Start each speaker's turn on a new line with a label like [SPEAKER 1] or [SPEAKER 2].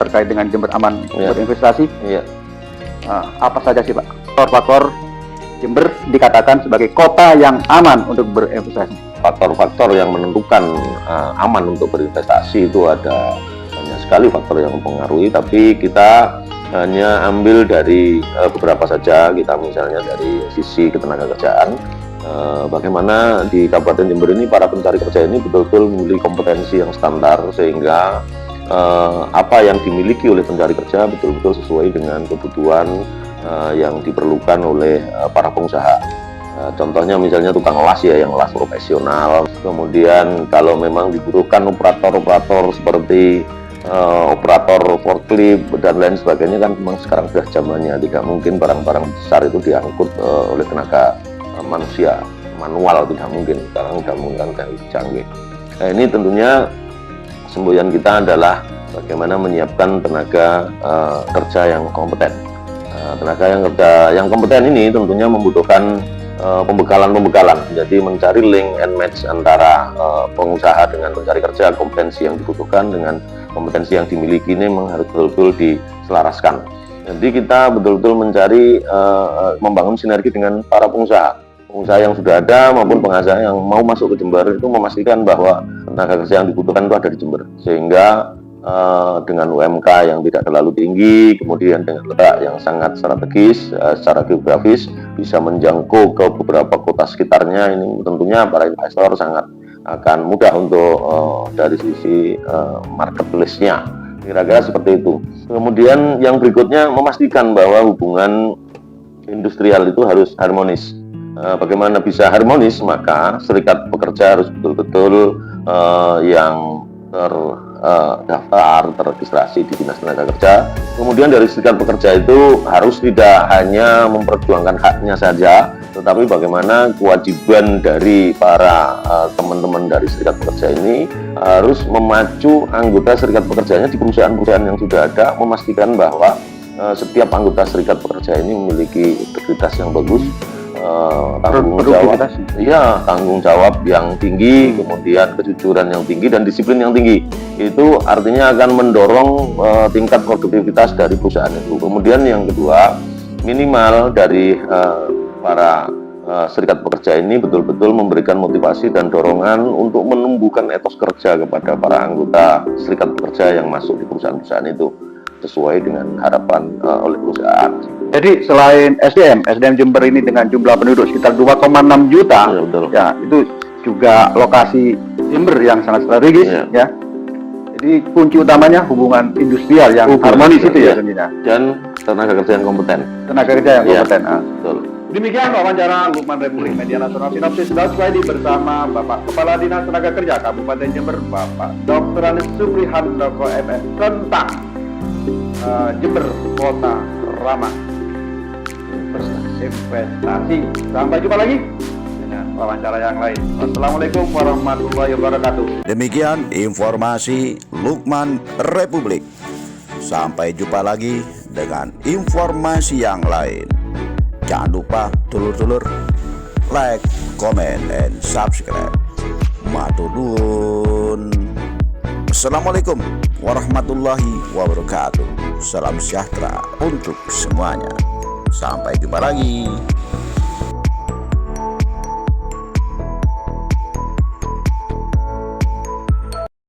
[SPEAKER 1] terkait dengan Jember aman
[SPEAKER 2] Iya.
[SPEAKER 1] berinvestasi.
[SPEAKER 2] Iya.
[SPEAKER 1] Apa saja sih Pak faktor-faktor Jember dikatakan sebagai kota yang aman untuk berinvestasi?
[SPEAKER 2] Faktor-faktor yang menentukan aman untuk berinvestasi itu ada banyak sekali faktor yang mempengaruhi, tapi kita hanya ambil dari beberapa saja. Kita misalnya dari sisi ketenagakerjaan, bagaimana di Kabupaten Jember ini para pencari kerja ini betul-betul memiliki kompetensi yang standar, sehingga apa yang dimiliki oleh pencari kerja betul-betul sesuai dengan kebutuhan yang diperlukan oleh para pengusaha. Contohnya misalnya tukang las ya, yang las profesional. Kemudian kalau memang dibutuhkan operator-operator seperti operator forklift dan lain sebagainya, kan memang sekarang sudah zamannya, tidak mungkin barang-barang besar itu diangkut oleh tenaga manusia manual, tidak mungkin. Sekarang sudah menggunakan teknologi canggih. Nah, ini tentunya semboyan kita adalah bagaimana menyiapkan tenaga kerja yang kompeten. Tenaga yang kompeten ini tentunya membutuhkan pembekalan. Jadi mencari link and match antara pengusaha dengan pencari kerja. Kompetensi yang dibutuhkan dengan kompetensi yang dimiliki ini memang harus betul-betul diselaraskan. Jadi kita betul-betul mencari membangun sinergi dengan para pengusaha yang sudah ada maupun pengusaha yang mau masuk ke Jember, itu memastikan bahwa tenaga kerja yang dibutuhkan itu ada di Jember, sehingga dengan UMK yang tidak terlalu tinggi, kemudian dengan letak yang sangat strategis secara geografis, bisa menjangkau ke beberapa kota sekitarnya. Ini tentunya para investor sangat akan mudah untuk dari sisi marketplace-nya, kira-kira seperti itu. Kemudian yang berikutnya, memastikan bahwa hubungan industrial itu harus harmonis. Bagaimana bisa harmonis? Maka serikat pekerja harus betul-betul yang terdaftar, terregistrasi di Dinas Tenaga Kerja. Kemudian dari serikat pekerja itu harus tidak hanya memperjuangkan haknya saja, tetapi bagaimana kewajiban dari para teman-teman dari serikat pekerja ini harus memacu anggota serikat pekerjanya di perusahaan-perusahaan yang sudah ada, memastikan bahwa setiap anggota serikat pekerja ini memiliki integritas yang bagus, tanggung jawab yang tinggi, kemudian kejujuran yang tinggi dan disiplin yang tinggi. Itu artinya akan mendorong tingkat produktivitas dari perusahaan itu. Kemudian yang kedua, minimal dari para serikat pekerja ini betul-betul memberikan motivasi dan dorongan untuk menumbuhkan etos kerja kepada para anggota serikat pekerja yang masuk di perusahaan-perusahaan itu, sesuai dengan harapan oleh perusahaan.
[SPEAKER 1] Jadi selain SDM Jember ini dengan jumlah penduduk sekitar 2,6 juta,
[SPEAKER 2] ya, betul.
[SPEAKER 1] Ya, itu juga lokasi Jember yang sangat strategis, ya. Jadi kunci utamanya hubungan industrial yang harmonis itu ya, tentunya.
[SPEAKER 2] Dan tenaga kerja yang kompeten.
[SPEAKER 1] Tenaga kerja yang kompeten.
[SPEAKER 2] Betul.
[SPEAKER 1] Demikian wawancara Lukman Republik Media Nasional Sinopsis Dauswaidi bersama Bapak Kepala Dinas Tenaga Kerja Kabupaten Jember, Bapak Dr. Anis Suprihandoko MS, tentang Jember Kota Ramah Investasi. Sampai jumpa lagi dengan wawancara yang lain. Wassalamualaikum warahmatullahi wabarakatuh.
[SPEAKER 3] Demikian informasi Lukman Republik. Sampai jumpa lagi dengan informasi yang lain. Jangan lupa dulur-dulur like, comment, and subscribe. Matur nuwun. Assalamualaikum warahmatullahi wabarakatuh. Salam sejahtera untuk semuanya. Sampai jumpa lagi.